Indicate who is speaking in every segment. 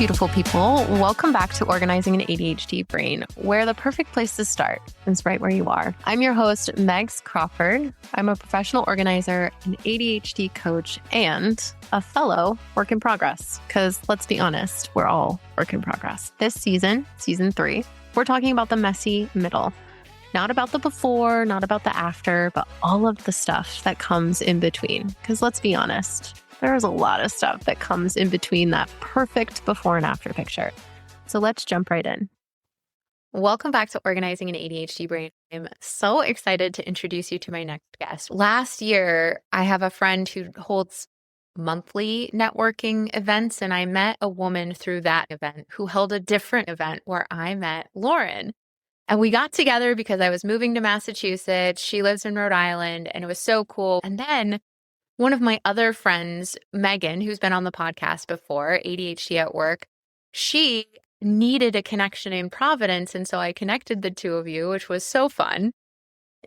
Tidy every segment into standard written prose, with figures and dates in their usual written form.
Speaker 1: beautiful people. Welcome back to Organizing an ADHD Brain, where the perfect place to start is right where you are. I'm your host, Megs Crawford. I'm a professional organizer, an ADHD coach, and a fellow work in progress. Because let's be honest, we're all work in progress. This season 3, we're talking about the messy middle. Not about the before, not about the after, but all of the stuff that comes in between. Because let's be honest, there's a lot of stuff that comes in between that perfect before and after picture. So let's jump right in. Welcome back to Organizing an ADHD Brain. I'm so excited to introduce you to my next guest. Last year, I have a friend who holds monthly networking events, and I met a woman through that event who held a different event where I met Lauren. And we got together because I was moving to Massachusetts. She lives in Rhode Island, and it was so cool. And then one of my other friends, Megan, who's been on the podcast before, ADHD at Work, she needed a connection in Providence. And so I connected the two of you, which was so fun.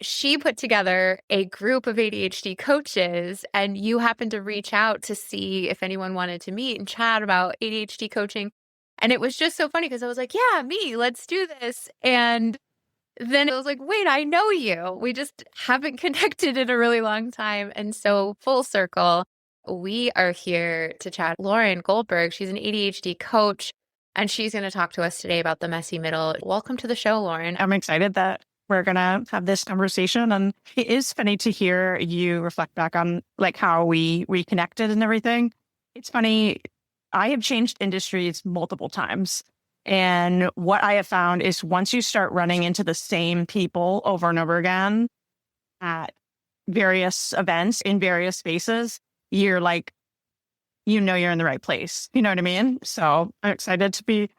Speaker 1: She put together a group of ADHD coaches, and you happened to reach out to see if anyone wanted to meet and chat about ADHD coaching. And it was just so funny because I was like, yeah, me, let's do this. And then I was like, wait, I know you. We just haven't connected in a really long time. And so full circle, we are here to chat. Lauren Goldberg, she's an ADHD coach, and she's going to talk to us today about the messy middle. Welcome to the show, Lauren.
Speaker 2: I'm excited that we're going to have this conversation. And it is funny to hear you reflect back on like how we reconnected and everything. It's funny. I have changed industries multiple times. And what I have found is once you start running into the same people over and over again at various events in various spaces, you're like, you're in the right place. You know what I mean? So I'm excited to be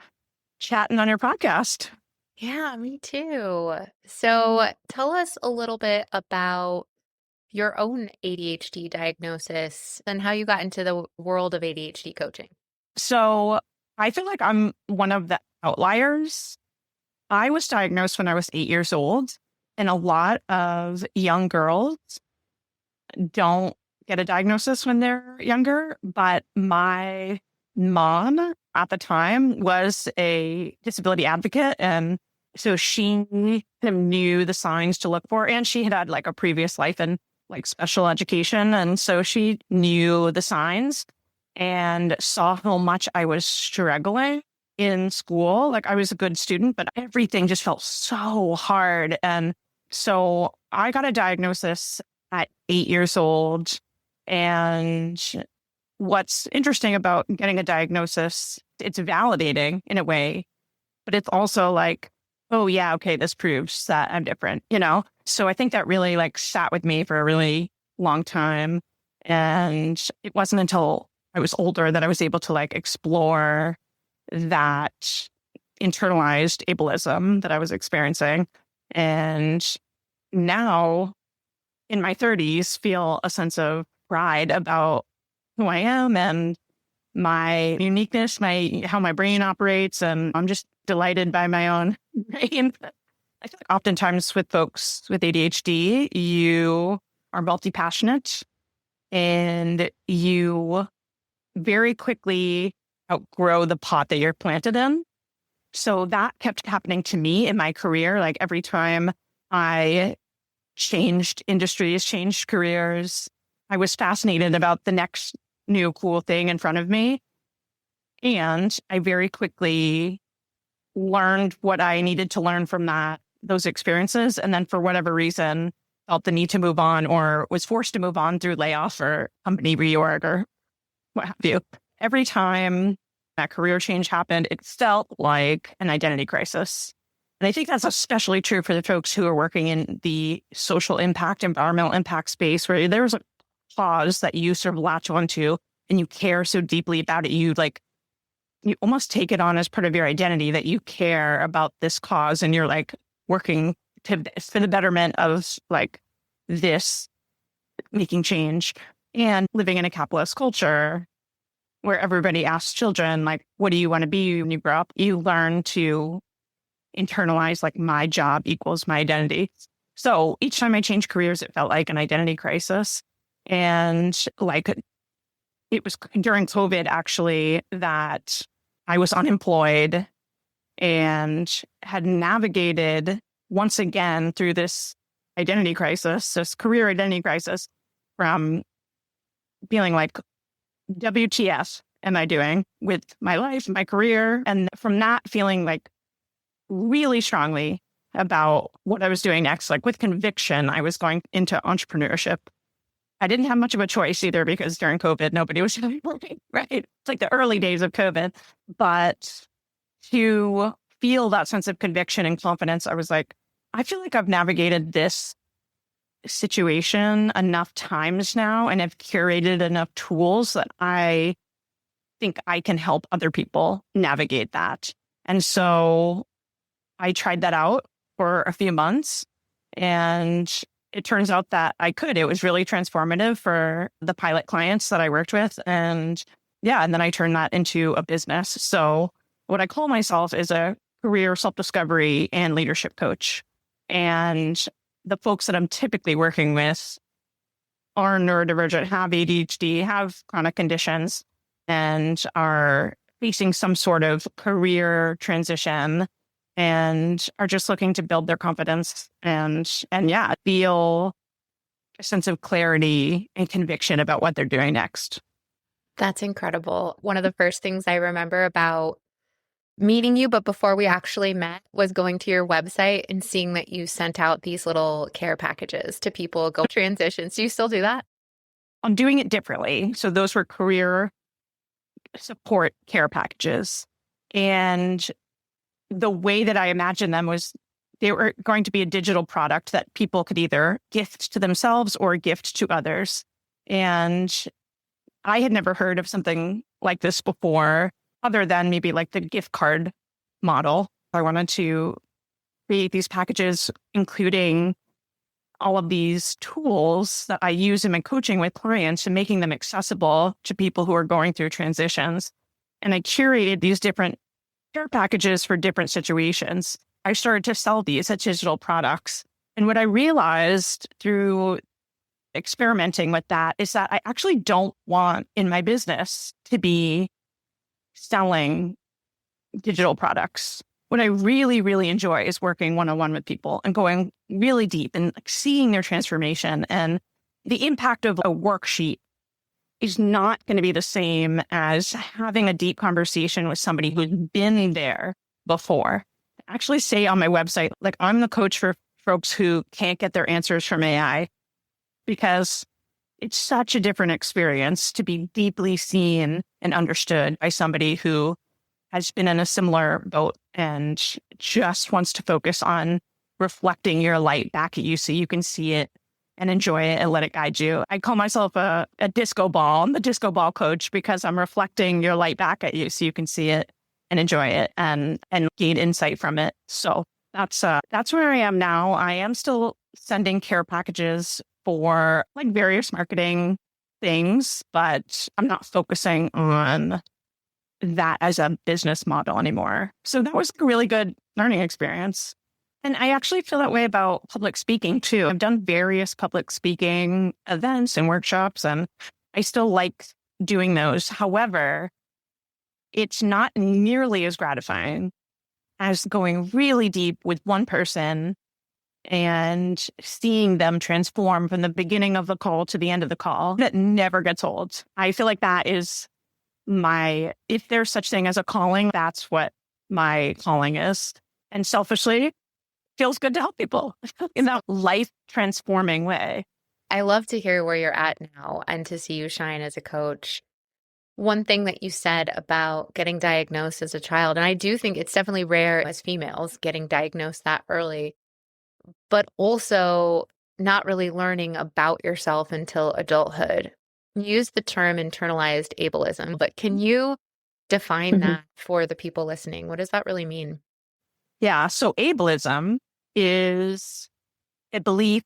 Speaker 2: chatting on your podcast.
Speaker 1: Yeah, me too. So tell us a little bit about your own ADHD diagnosis and how you got into the world of ADHD coaching.
Speaker 2: So I feel like I'm one of the outliers. I was diagnosed when I was 8 years old, and a lot of young girls don't get a diagnosis when they're younger. But my mom at the time was a disability advocate, and so she kind of knew the signs to look for, and she had like a previous life in like special education, and so she knew the signs and saw how much I was struggling in school. Like I was a good student, but everything just felt so hard. And so I got a diagnosis at 8 years old. And what's interesting about getting a diagnosis, it's validating in a way, but it's also like, oh yeah, okay, this proves that I'm different, you know? So I think that really like sat with me for a really long time. And it wasn't until I was older that I was able to like explore that internalized ableism that I was experiencing. And now in my 30s, feel a sense of pride about who I am and my uniqueness, how my brain operates. And I'm just delighted by my own brain. I feel like oftentimes with folks with ADHD, you are multi-passionate and you very quickly outgrow the pot that you're planted in. So that kept happening to me in my career. Like every time I changed industries, changed careers, I was fascinated about the next new cool thing in front of me. And I very quickly learned what I needed to learn from those experiences. And then for whatever reason, felt the need to move on or was forced to move on through layoff or company reorg or what have you. Every time that career change happened, it felt like an identity crisis. And I think that's especially true for the folks who are working in the social impact, environmental impact space, where there's a cause that you sort of latch onto and you care so deeply about it. You almost take it on as part of your identity that you care about this cause and you're like working for the betterment of like this, making change. And living in a capitalist culture where everybody asks children, like, what do you want to be when you grow up? You learn to internalize, like, my job equals my identity. So each time I changed careers, it felt like an identity crisis. And like, it was during COVID, actually, that I was unemployed and had navigated once again through this identity crisis, this career identity crisis, from feeling like, WTF am I doing with my life, my career? And from that feeling like really strongly about what I was doing next, like with conviction, I was going into entrepreneurship. I didn't have much of a choice either because during COVID, nobody was really working, right? It's like the early days of COVID. But to feel that sense of conviction and confidence, I was like, I feel like I've navigated this situation enough times now and have curated enough tools that I think I can help other people navigate that. And so I tried that out for a few months, and it turns out that I could. It was really transformative for the pilot clients that I worked with. And and then I turned that into a business. So what I call myself is a career self-discovery and leadership coach. And the folks that I'm typically working with are neurodivergent, have ADHD, have chronic conditions, and are facing some sort of career transition and are just looking to build their confidence and feel a sense of clarity and conviction about what they're doing next.
Speaker 1: That's incredible. One of the first things I remember about meeting you, but before we actually met, was going to your website and seeing that you sent out these little care packages to people go transitions. Do you still do that?
Speaker 2: I'm doing it differently. So those were career support care packages. And the way that I imagined them was they were going to be a digital product that people could either gift to themselves or gift to others. And I had never heard of something like this before, other than maybe like the gift card model. I wanted to create these packages, including all of these tools that I use in my coaching with clients and making them accessible to people who are going through transitions. And I curated these different care packages for different situations. I started to sell these as digital products. And what I realized through experimenting with that is that I actually don't want in my business to be selling digital products. What I really, really enjoy is working one-on-one with people and going really deep and like seeing their transformation. And the impact of a worksheet is not going to be the same as having a deep conversation with somebody who's been there before. I actually say on my website, like, I'm the coach for folks who can't get their answers from AI, because it's such a different experience to be deeply seen and understood by somebody who has been in a similar boat and just wants to focus on reflecting your light back at you so you can see it and enjoy it and let it guide you. I call myself a disco ball. I'm the disco ball coach because I'm reflecting your light back at you so you can see it and enjoy it and gain insight from it. So that's where I am now. I am still sending care packages for like various marketing things, but I'm not focusing on that as a business model anymore. So that was a really good learning experience. And I actually feel that way about public speaking too. I've done various public speaking events and workshops, and I still like doing those. However, it's not nearly as gratifying as going really deep with one person and seeing them transform from the beginning of the call to the end of the call. That never gets old. I feel like that is if there's such thing as a calling, that's what my calling is. And selfishly, feels good to help people in that life transforming way.
Speaker 1: I love to hear where you're at now and to see you shine as a coach. One thing that you said about getting diagnosed as a child, and I do think it's definitely rare as females getting diagnosed that early, but also not really learning about yourself until adulthood. You use the term internalized ableism, but can you define that for the people listening? What does that really mean?
Speaker 2: Yeah. So ableism is a belief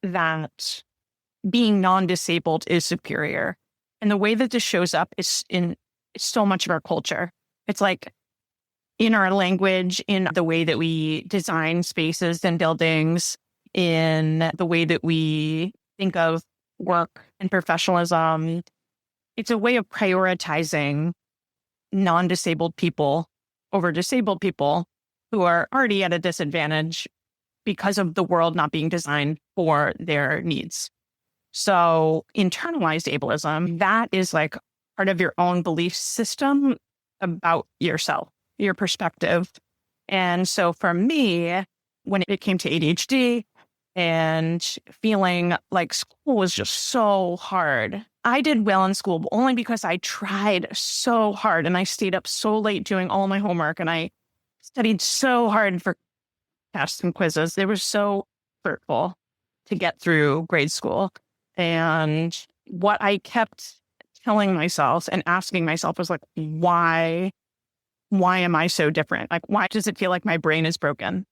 Speaker 2: that being non-disabled is superior. And the way that this shows up is in so much of our culture. It's like in our language, in the way that we design spaces and buildings, in the way that we think of work and professionalism. It's a way of prioritizing non-disabled people over disabled people who are already at a disadvantage because of the world not being designed for their needs. So internalized ableism, that is like part of your own belief system about yourself, your perspective. And so for me, when it came to ADHD and feeling like school was just so hard, I did well in school, but only because I tried so hard and I stayed up so late doing all my homework and I studied so hard for tests and quizzes. They were so hurtful to get through grade school. And what I kept telling myself and asking myself was like, why am I so different? Like, why does it feel like my brain is broken?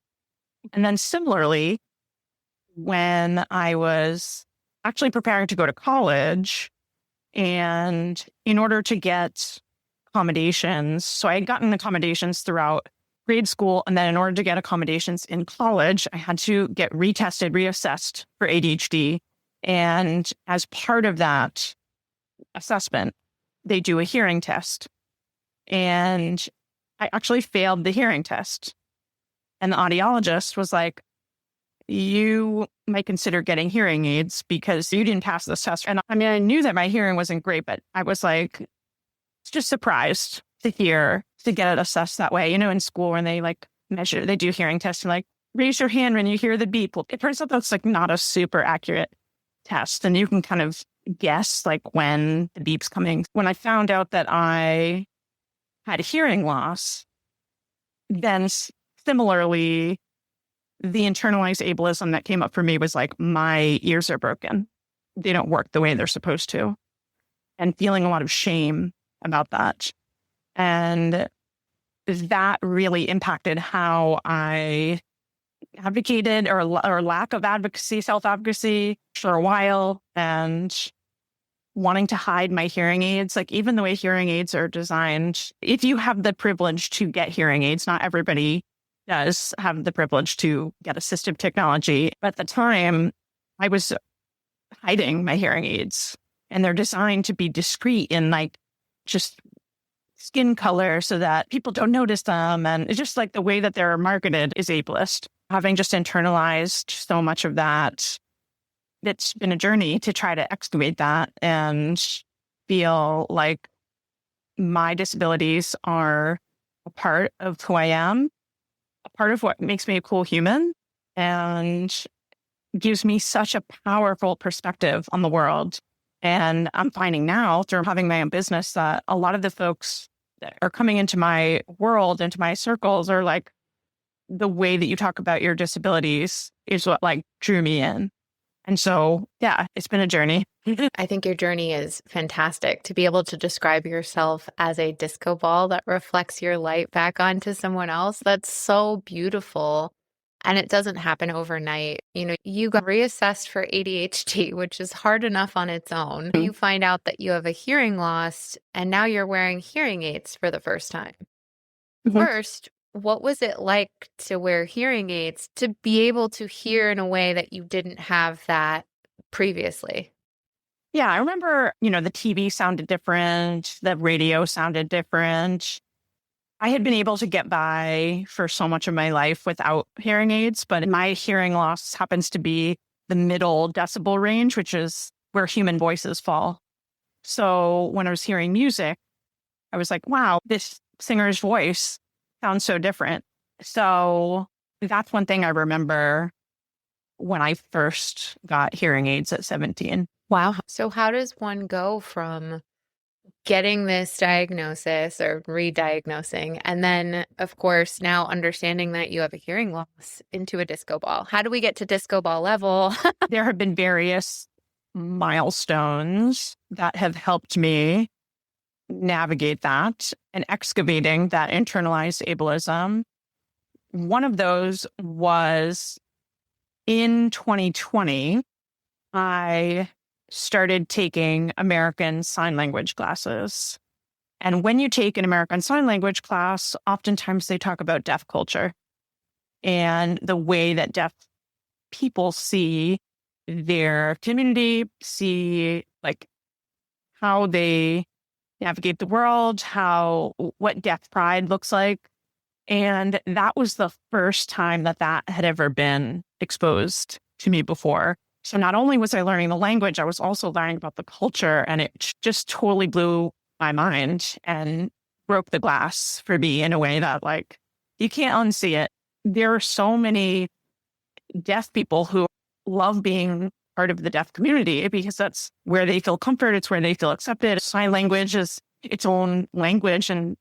Speaker 2: And then similarly, when I was actually preparing to go to college, and in order to get accommodations, so I had gotten accommodations throughout grade school. And then in order to get accommodations in college, I had to get retested, reassessed for ADHD. And as part of that assessment, they do a hearing test. And I actually failed the hearing test. And the audiologist was like, you might consider getting hearing aids because you didn't pass this test. And I mean, I knew that my hearing wasn't great, but I was like, just surprised to get it assessed that way. You know, in school when they like measure, they do hearing tests and like, raise your hand when you hear the beep. Well, it turns out that's like not a super accurate test. And you can kind of guess like when the beep's coming. When I found out that I had hearing loss, then similarly, the internalized ableism that came up for me was like, my ears are broken. They don't work the way they're supposed to. And feeling a lot of shame about that. And that really impacted how I advocated or lack of advocacy, self-advocacy for a while, and wanting to hide my hearing aids. Like even the way hearing aids are designed, if you have the privilege to get hearing aids, not everybody does have the privilege to get assistive technology. But at the time, I was hiding my hearing aids, and they're designed to be discreet in like just skin color so that people don't notice them. And it's just like the way that they're marketed is ableist. Having just internalized so much of that, it's been a journey to try to excavate that and feel like my disabilities are a part of who I am, a part of what makes me a cool human, and gives me such a powerful perspective on the world. And I'm finding now through having my own business that a lot of the folks that are coming into my world, into my circles, are like, the way that you talk about your disabilities is what like drew me in. And so, yeah, it's been a journey.
Speaker 1: I think your journey is fantastic to be able to describe yourself as a disco ball that reflects your light back onto someone else. That's so beautiful. And it doesn't happen overnight. You know, you got reassessed for ADHD, which is hard enough on its own. You find out that you have a hearing loss, and now you're wearing hearing aids for the first time. First, what was it like to wear hearing aids to be able to hear in a way that you didn't have that previously?
Speaker 2: Yeah, I remember, the TV sounded different, the radio sounded different. I had been able to get by for so much of my life without hearing aids, but my hearing loss happens to be the middle decibel range, which is where human voices fall. So when I was hearing music, I was like, wow, this singer's voice sounds so different. So that's one thing I remember when I first got hearing aids at 17.
Speaker 1: Wow. So how does one go from getting this diagnosis or re-diagnosing, and then, of course, now understanding that you have a hearing loss into a disco ball? How do we get to disco ball level?
Speaker 2: There have been various milestones that have helped me navigate that and excavating that internalized ableism. One of those was in 2020, I started taking American Sign Language classes. And when you take an American Sign Language class, oftentimes they talk about deaf culture and the way that deaf people see their community, see like how they navigate the world, what deaf pride looks like. And that was the first time that had ever been exposed to me before. So not only was I learning the language, I was also learning about the culture, and it just totally blew my mind and broke the glass for me in a way that, like, you can't unsee it. There are so many deaf people who love being part of the deaf community because that's where they feel comfort. It's where they feel accepted. Sign language is its own language, and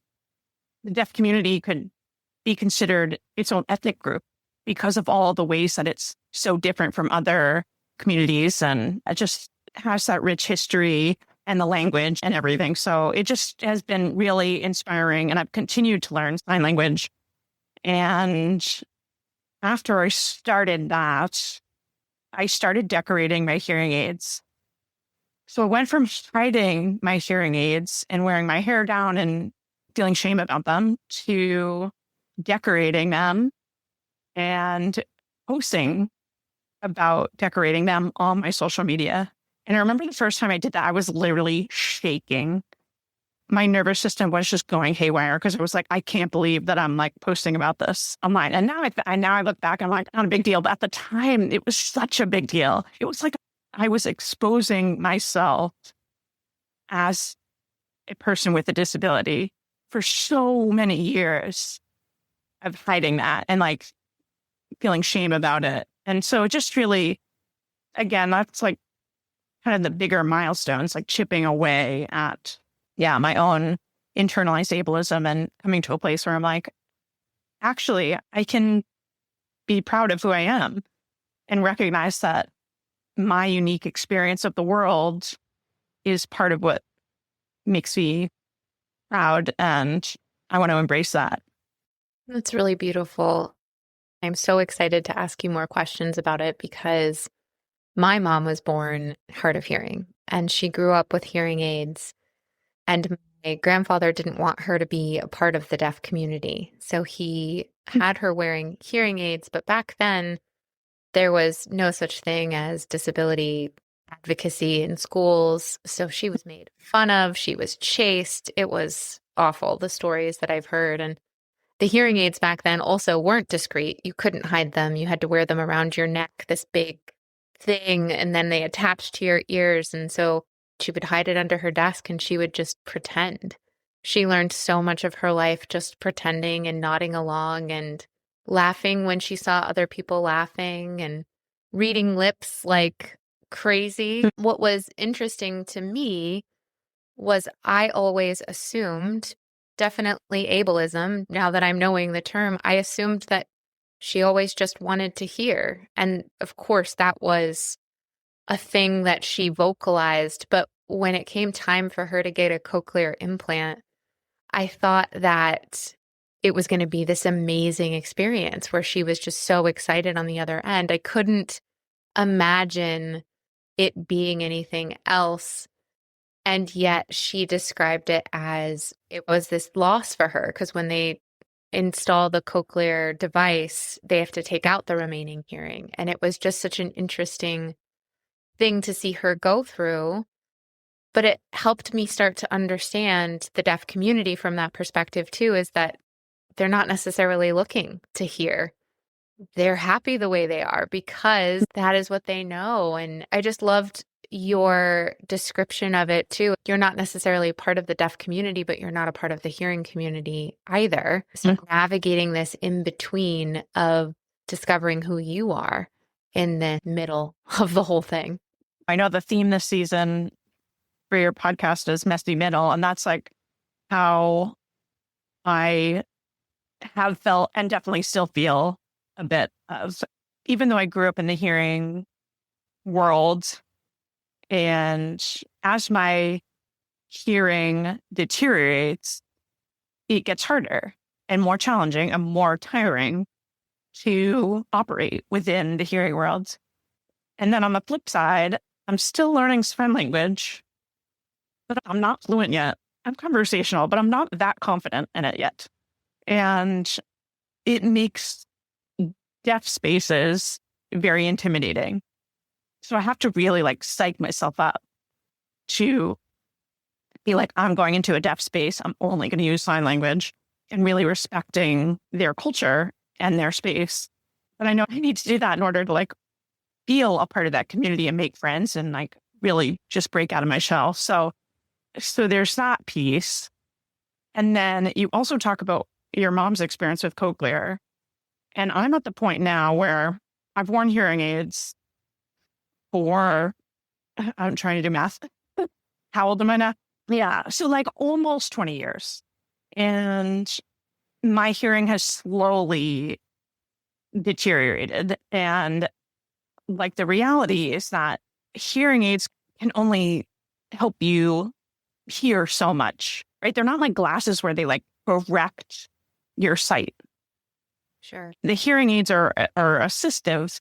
Speaker 2: the deaf community could be considered its own ethnic group because of all the ways that it's so different from other communities, and it just has that rich history and the language and everything. So it just has been really inspiring, and I've continued to learn sign language. And after I started that, I started decorating my hearing aids. So I went from hiding my hearing aids and wearing my hair down and feeling shame about them to decorating them and posting about decorating them on my social media. And I remember the first time I did that, I was literally shaking. My nervous system was just going haywire because I was like, I can't believe that I'm like posting about this online. And now I look back, I'm like, not a big deal. But at the time, it was such a big deal. It was like I was exposing myself as a person with a disability for so many years of hiding that and like feeling shame about it. And so it just really, again, that's like kind of the bigger milestones, like chipping away at, my own internalized ableism and coming to a place where I'm like, actually, I can be proud of who I am and recognize that my unique experience of the world is part of what makes me proud. And I want to embrace that.
Speaker 1: That's really beautiful. I'm so excited to ask you more questions about it because my mom was born hard of hearing and she grew up with hearing aids. And my grandfather didn't want her to be a part of the deaf community. So he had her wearing hearing aids. But back then, there was no such thing as disability advocacy in schools. So she was made fun of. She was chased. It was awful, the stories that I've heard. And the hearing aids back then also weren't discreet. You couldn't hide them. You had to wear them around your neck, this big thing, and then they attached to your ears. And so she would hide it under her desk and she would just pretend. She learned so much of her life just pretending and nodding along and laughing when she saw other people laughing and reading lips like crazy. What was interesting to me was I always assumed, definitely ableism, now that I'm knowing the term, I assumed that she always just wanted to hear. And of course, that was a thing that she vocalized. But when it came time for her to get a cochlear implant, I thought that it was going to be this amazing experience where she was just so excited on the other end. I couldn't imagine it being anything else. And yet she described it as it was this loss for her because when they install the cochlear device, they have to take out the remaining hearing. And it was just such an interesting thing to see her go through. But it helped me start to understand the deaf community from that perspective too, is that they're not necessarily looking to hear. They're happy the way they are because that is what they know. And I just loved your description of it too. You're not necessarily part of the deaf community, but you're not a part of the hearing community either. So navigating this in between of discovering who you are in the middle of the whole thing.
Speaker 2: I know the theme this season for your podcast is messy middle, and that's like how I have felt and definitely still feel a bit of, even though I grew up in the hearing world, and as my hearing deteriorates, it gets harder and more challenging and more tiring to operate within the hearing world. And then on the flip side, I'm still learning sign language, but I'm not fluent yet. I'm conversational, but I'm not that confident in it yet. And it makes deaf spaces very intimidating. So I have to really like psych myself up to be like, I'm going into a deaf space. I'm only going to use sign language, and really respecting their culture and their space. But I know I need to do that in order to like feel a part of that community and make friends and like really just break out of my shell. So there's that piece. And then you also talk about your mom's experience with cochlear. And I'm at the point now where I've worn hearing aids for, I'm trying to do math. How old am I now? Yeah. So like almost 20 years. And my hearing has slowly deteriorated. And like the reality is that hearing aids can only help you hear so much, right? They're not like glasses where they like correct your sight.
Speaker 1: Sure.
Speaker 2: The hearing aids are assistive,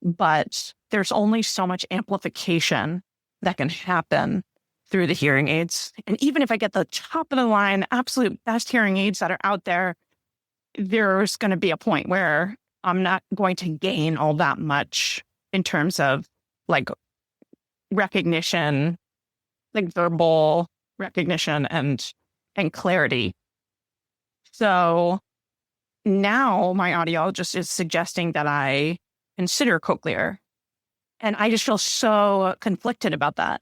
Speaker 2: but there's only so much amplification that can happen through the hearing aids. And even if I get the top of the line, absolute best hearing aids that are out there, there's going to be a point where I'm not going to gain all that much in terms of like recognition, like verbal recognition and clarity. So now my audiologist is suggesting that I consider cochlear. And I just feel so conflicted about that,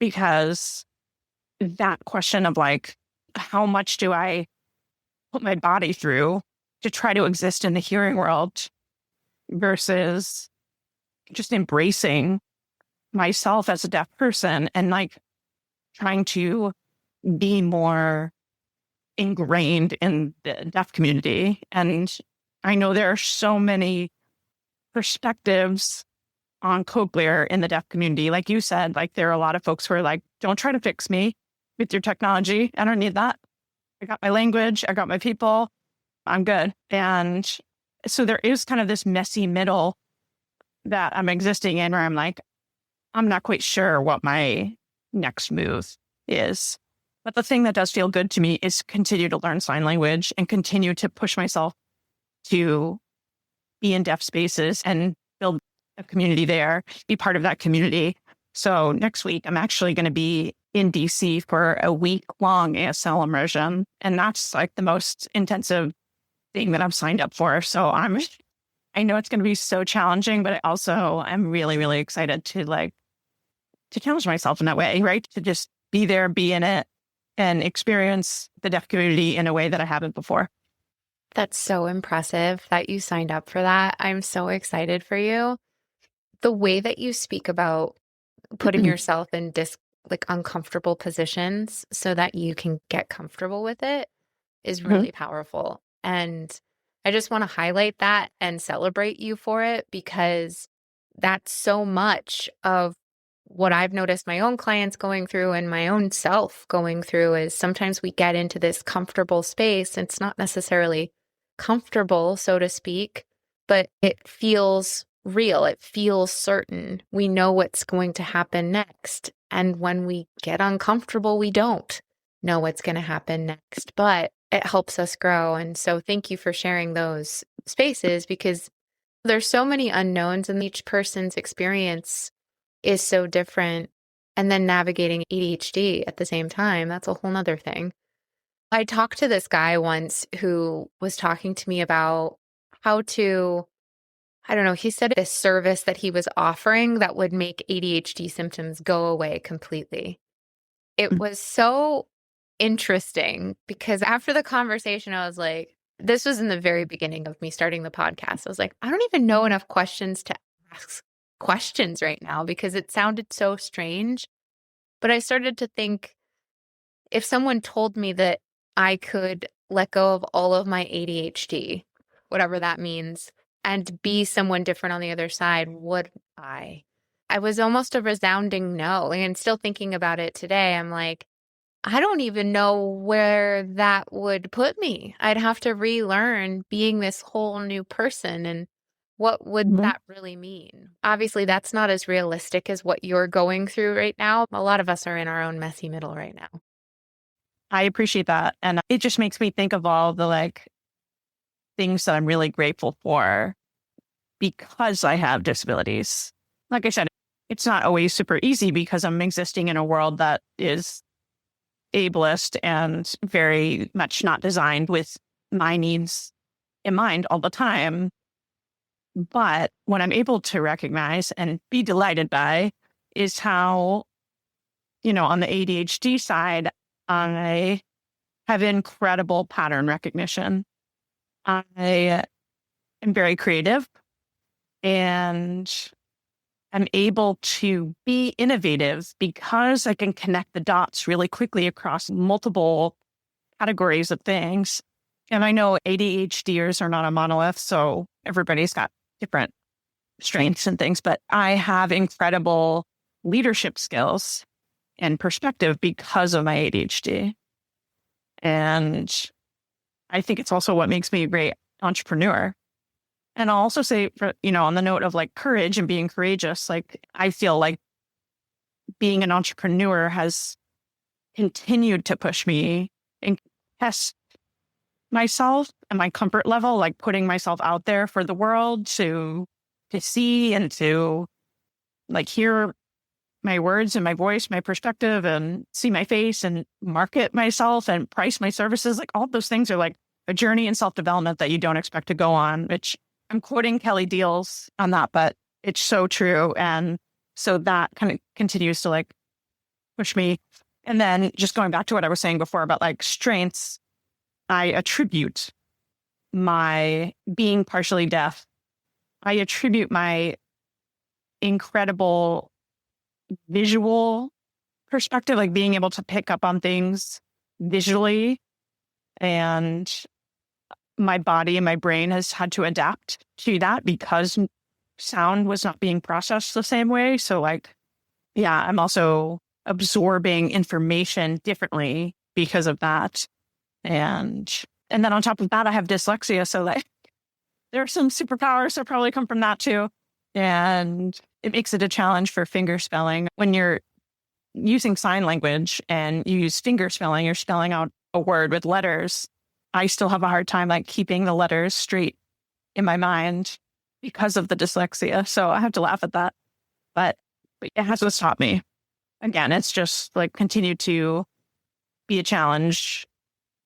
Speaker 2: because that question of like, how much do I put my body through to try to exist in the hearing world versus just embracing myself as a deaf person and like trying to be more ingrained in the deaf community. And I know there are so many perspectives on cochlear in the deaf community. Like you said, like there are a lot of folks who are like, don't try to fix me with your technology. I don't need that. I got my language. I got my people. I'm good. And so there is kind of this messy middle that I'm existing in where I'm like, I'm not quite sure what my next move is. But the thing that does feel good to me is continue to learn sign language and continue to push myself to be in deaf spaces and build a community there, be part of that community. So next week, I'm actually going to be in DC for a week-long ASL immersion. And that's like the most intensive thing that I've signed up for. So I know it's going to be so challenging, but I'm really, really excited to challenge myself in that way, right? To just be there, be in it, and experience the deaf community in a way that I haven't before.
Speaker 1: That's so impressive that you signed up for that. I'm so excited for you. The way that you speak about putting yourself in uncomfortable positions so that you can get comfortable with it is really powerful. And I just want to highlight that and celebrate you for it, because that's so much of what I've noticed my own clients going through and my own self going through is sometimes we get into this comfortable space. It's not necessarily comfortable, so to speak, but it feels real. It feels certain. We know what's going to happen next. And when we get uncomfortable, we don't know what's going to happen next, but it helps us grow. And so thank you for sharing those spaces, because there's so many unknowns and each person's experience is so different. And then navigating ADHD at the same time, that's a whole nother thing. I talked to this guy once who was talking to me about how to, I don't know, he said this service that he was offering that would make ADHD symptoms go away completely. It was so interesting because after the conversation, I was like, this was in the very beginning of me starting the podcast. I was like, I don't even know enough questions to ask questions right now because it sounded so strange. But I started to think, if someone told me that I could let go of all of my ADHD, whatever that means, and be someone different on the other side, would I? I was almost a resounding no. And still thinking about it today, I'm like, I don't even know where that would put me. I'd have to relearn being this whole new person. And what would that really mean? Obviously, that's not as realistic as what you're going through right now. A lot of us are in our own messy middle right now.
Speaker 2: I appreciate that. And it just makes me think of all the things that I'm really grateful for because I have disabilities. Like I said, it's not always super easy because I'm existing in a world that is ableist and very much not designed with my needs in mind all the time. But what I'm able to recognize and be delighted by is how, on the ADHD side, I have incredible pattern recognition. I am very creative and I'm able to be innovative because I can connect the dots really quickly across multiple categories of things. And I know ADHDers are not a monolith, so everybody's got different strengths and things, but I have incredible leadership skills and perspective because of my ADHD. And I think it's also what makes me a great entrepreneur. And I'll also say, on the note of like courage and being courageous, like I feel like being an entrepreneur has continued to push me and test myself and my comfort level, like putting myself out there for the world to see and to like hear my words and my voice, my perspective, and see my face and market myself and price my services. Like all those things are like a journey in self-development that you don't expect to go on, which I'm quoting Kelly Deals on that, but it's so true. And so that kind of continues to like push me. And then just going back to what I was saying before about like strengths, I attribute my being partially deaf. I attribute my incredible visual perspective, like being able to pick up on things visually, and my body and my brain has had to adapt to that because sound was not being processed the same way. So like, yeah, I'm also absorbing information differently because of that. And then on top of that, I have dyslexia. So like there are some superpowers that probably come from that too. And it makes it a challenge for finger spelling. When you're using sign language and you use finger spelling, you're spelling out a word with letters. I still have a hard time like keeping the letters straight in my mind because of the dyslexia. So I have to laugh at that. But it hasn't stopped me. Again, it's just like continue to be a challenge,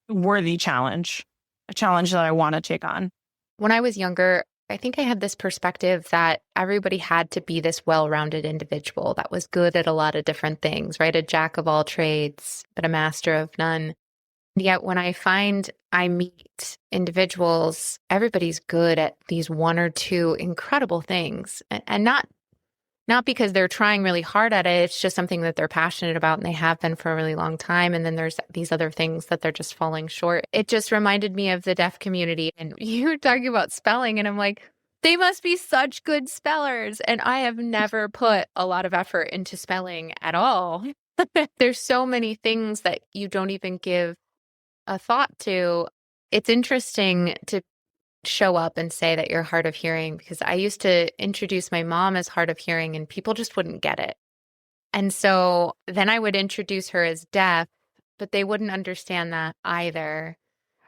Speaker 2: worthy challenge, a challenge that I want to take on.
Speaker 3: When I was younger, I think I had this perspective that everybody had to be this well-rounded individual that was good at a lot of different things, right? A jack of all trades, but a master of none. Yet when I find I meet individuals, everybody's good at these one or two incredible things, and not because they're trying really hard at it. It's just something that they're passionate about and they have been for a really long time. And then there's these other things that they're just falling short. It just reminded me of the deaf community. And you were talking about spelling and I'm like, they must be such good spellers. And I have never put a lot of effort into spelling at all. There's so many things that you don't even give a thought to. It's interesting to show up and say that you're hard of hearing, because I used to introduce my mom as hard of hearing and people just wouldn't get it. And so then I would introduce her as deaf, but they wouldn't understand that either.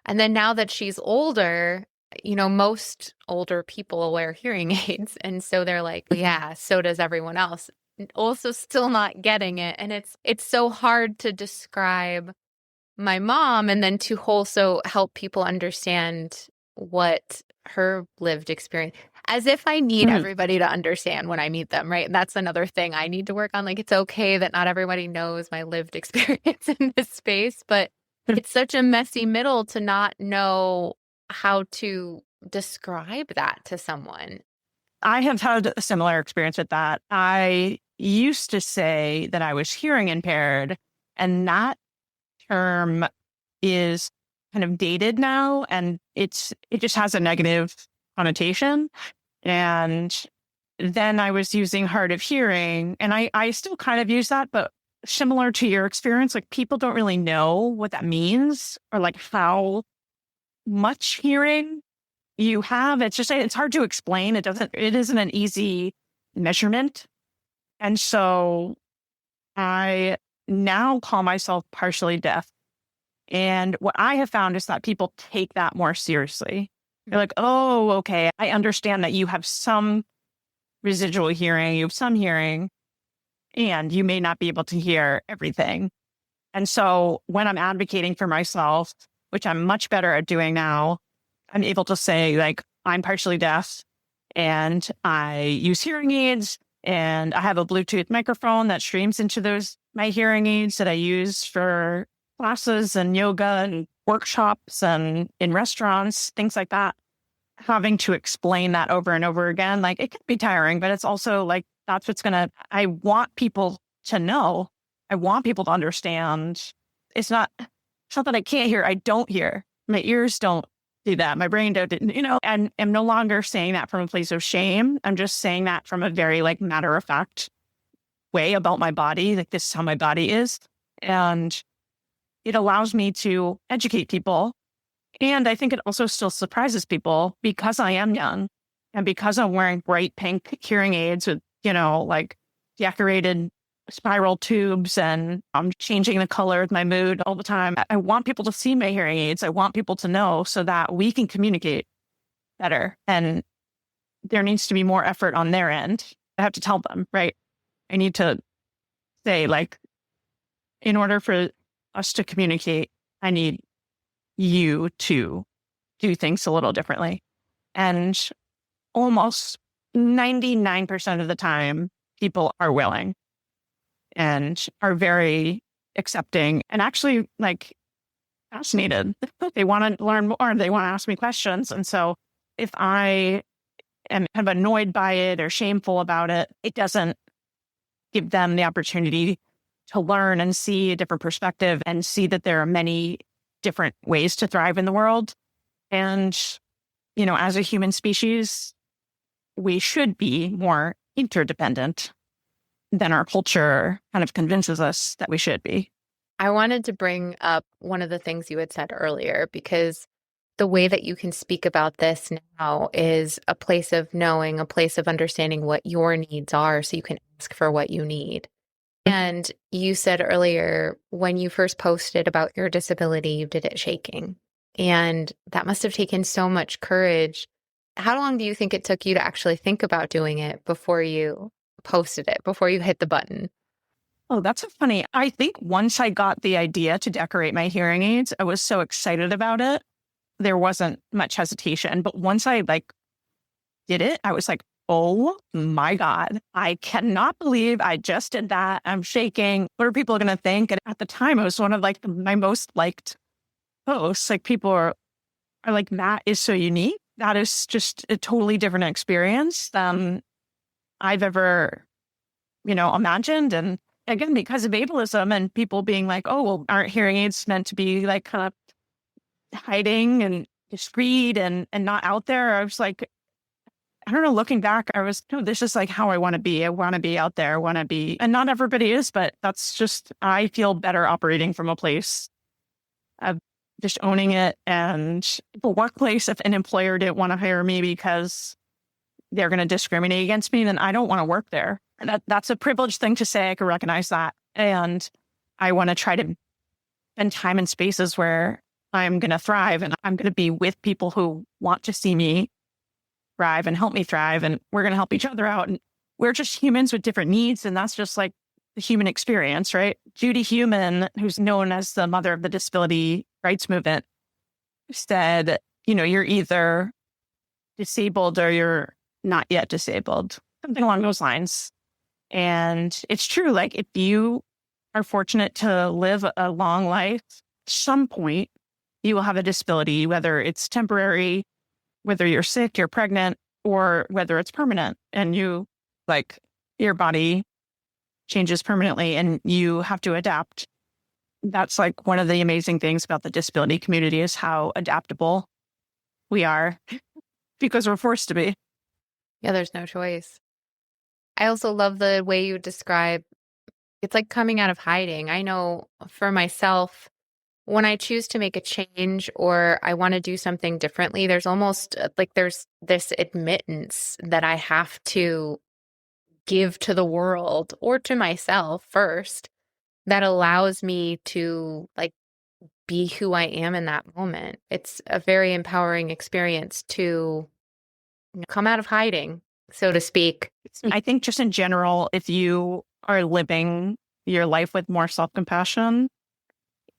Speaker 3: And then now that she's older, most older people wear hearing aids. And so they're like, yeah, so does everyone else. Also still not getting it. And it's so hard to describe my mom and then to also help people understand what her lived experience, as if I need everybody to understand when I meet them, right? And that's another thing I need to work on. Like, it's okay that not everybody knows my lived experience in this space, but it's such a messy middle to not know how to describe that to someone.
Speaker 2: I have had a similar experience with that. I used to say that I was hearing impaired, and that term is kind of dated now, and it just has a negative connotation. And then I was using hard of hearing, and I still kind of use that, but similar to your experience, like people don't really know what that means or like how much hearing you have. It's hard to explain. It isn't an easy measurement. And so I now call myself partially deaf. And what I have found is that people take that more seriously. They're like, oh, okay, I understand that you have some residual hearing, you have some hearing, and you may not be able to hear everything. And so when I'm advocating for myself, which I'm much better at doing now, I'm able to say, like, I'm partially deaf and I use hearing aids and I have a Bluetooth microphone that streams into my hearing aids that I use for classes and yoga and workshops and in restaurants, things like that. Having to explain that over and over again, like, it can be tiring, but it's also like, I want people to know. I want people to understand. It's not that I can't hear. I don't hear. My ears don't do that. My brain don't, and I'm no longer saying that from a place of shame. I'm just saying that from a very like matter of fact way about my body. Like, this is how my body is. And it allows me to educate people. And I think it also still surprises people because I am young and because I'm wearing bright pink hearing aids with, like decorated spiral tubes, and I'm changing the color of my mood all the time. I want people to see my hearing aids. I want people to know so that we can communicate better. And there needs to be more effort on their end. I have to tell them, right? I need to say, like, in order for us to communicate, I need you to do things a little differently. And almost 99% of the time, people are willing and are very accepting and actually like fascinated. They want to learn more. They want to ask me questions. And so if I am kind of annoyed by it or shameful about it, it doesn't give them the opportunity to learn and see a different perspective and see that there are many different ways to thrive in the world. And, as a human species, we should be more interdependent than our culture kind of convinces us that we should be.
Speaker 3: I wanted to bring up one of the things you had said earlier, because the way that you can speak about this now is a place of knowing, a place of understanding what your needs are so you can ask for what you need. And you said earlier, when you first posted about your disability, you did it shaking. And that must have taken so much courage. How long do you think it took you to actually think about doing it before you posted it, before you hit the button?
Speaker 2: Oh, that's so funny. I think once I got the idea to decorate my hearing aids, I was so excited about it. There wasn't much hesitation. But once I did it, I was like, oh my God, I cannot believe I just did that. I'm shaking. What are people going to think? And at the time, it was one of my most liked posts. Like, people are like, that is so unique. That is just a totally different experience than I've ever, imagined. And again, because of ableism and people being like, oh, well, aren't hearing aids meant to be like kind of hiding and discreet and not out there? I was like, I don't know, looking back, no, this is like how I want to be. I want to be out there. I want to be, and not everybody is, but that's just, I feel better operating from a place of just owning it. And the workplace, if an employer didn't want to hire me because they're going to discriminate against me, then I don't want to work there. And that's a privileged thing to say. I can recognize that. And I want to try to spend time in spaces where I'm going to thrive and I'm going to be with people who want to see me thrive and help me thrive. And we're going to help each other out. And we're just humans with different needs. And that's just like the human experience, right? Judy Heumann, who's known as the mother of the disability rights movement, said, you're either disabled or you're not yet disabled, something along those lines. And it's true. Like, if you are fortunate to live a long life, at some point you will have a disability, whether it's temporary, whether you're sick, you're pregnant, or whether it's permanent, and your body changes permanently and you have to adapt. That's like one of the amazing things about the disability community is how adaptable we are because we're forced to be.
Speaker 3: Yeah, there's no choice. I also love the way you describe it's like coming out of hiding. I know for myself, when I choose to make a change or I want to do something differently, there's almost there's this admittance that I have to give to the world or to myself first that allows me to be who I am in that moment. It's a very empowering experience to come out of hiding, so to speak.
Speaker 2: I think just in general, if you are living your life with more self-compassion,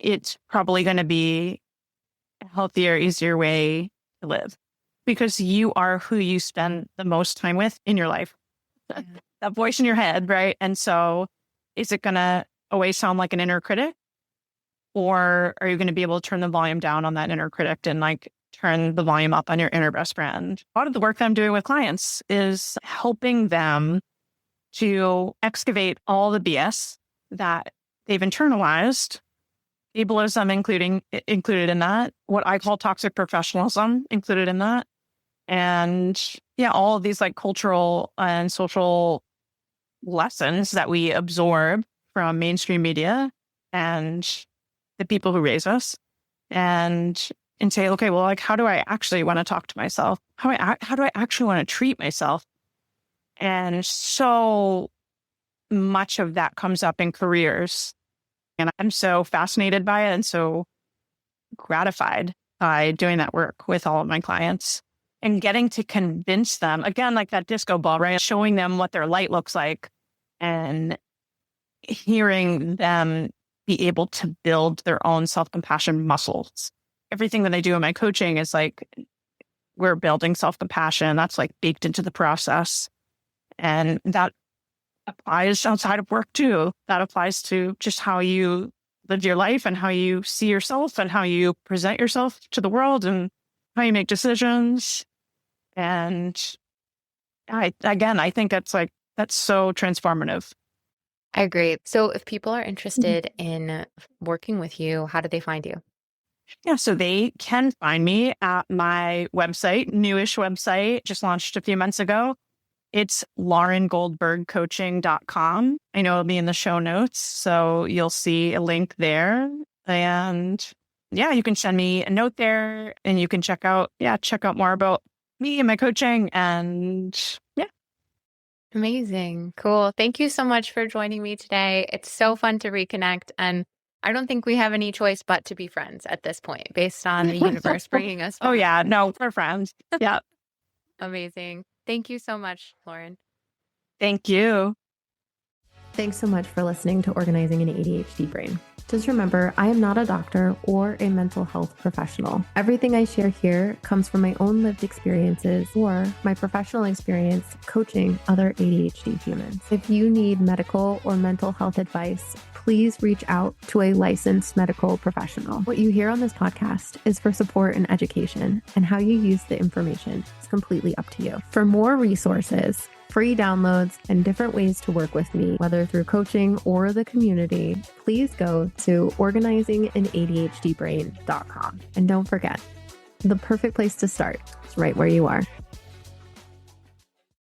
Speaker 2: it's probably going to be a healthier, easier way to live because you are who you spend the most time with in your life. Yeah. That voice in your head, right? And so is it going to always sound like an inner critic? Or are you going to be able to turn the volume down on that inner critic and like turn the volume up on your inner best friend? A lot of the work that I'm doing with clients is helping them to excavate all the BS that they've internalized, ableism included in that, what I call toxic professionalism included in that. And yeah, all of these like cultural and social lessons that we absorb from mainstream media and the people who raise us and say, okay, well, like, how do I actually want to talk to myself? How do I actually want to treat myself? And so much of that comes up in careers. And I'm so fascinated by it and so gratified by doing that work with all of my clients and getting to convince them, again, like that disco ball, right? Showing them what their light looks like and hearing them be able to build their own self-compassion muscles. Everything that I do in my coaching is like, we're building self-compassion. That's like baked into the process. And that applies outside of work too. That applies to just how you live your life and how you see yourself and how you present yourself to the world and how you make decisions. And I think that's so transformative.
Speaker 3: I agree. So if people are interested in working with you, how do they find you?
Speaker 2: Yeah, so they can find me at my website, newish website, just launched a few months ago. It's laurengoldbergcoaching.com. I know it'll be in the show notes, so you'll see a link there. And yeah, you can send me a note there and you can check out more about me and my coaching. And yeah.
Speaker 3: Amazing. Cool. Thank you so much for joining me today. It's so fun to reconnect. And I don't think we have any choice but to be friends at this point based on the universe bringing us back.
Speaker 2: Oh, yeah. No, we're friends. Yeah.
Speaker 3: Amazing. Thank you so much, Lauren.
Speaker 2: Thank you.
Speaker 1: Thanks so much for listening to Organizing an ADHD Brain. Just remember, I am not a doctor or a mental health professional. Everything I share here comes from my own lived experiences or my professional experience coaching other ADHD humans. If you need medical or mental health advice, please reach out to a licensed medical professional. What you hear on this podcast is for support and education, and how you use the information is completely up to you. For more resources, free downloads, and different ways to work with me, whether through coaching or the community, please go to organizinganadhdbrain.com. And don't forget, the perfect place to start is right where you are.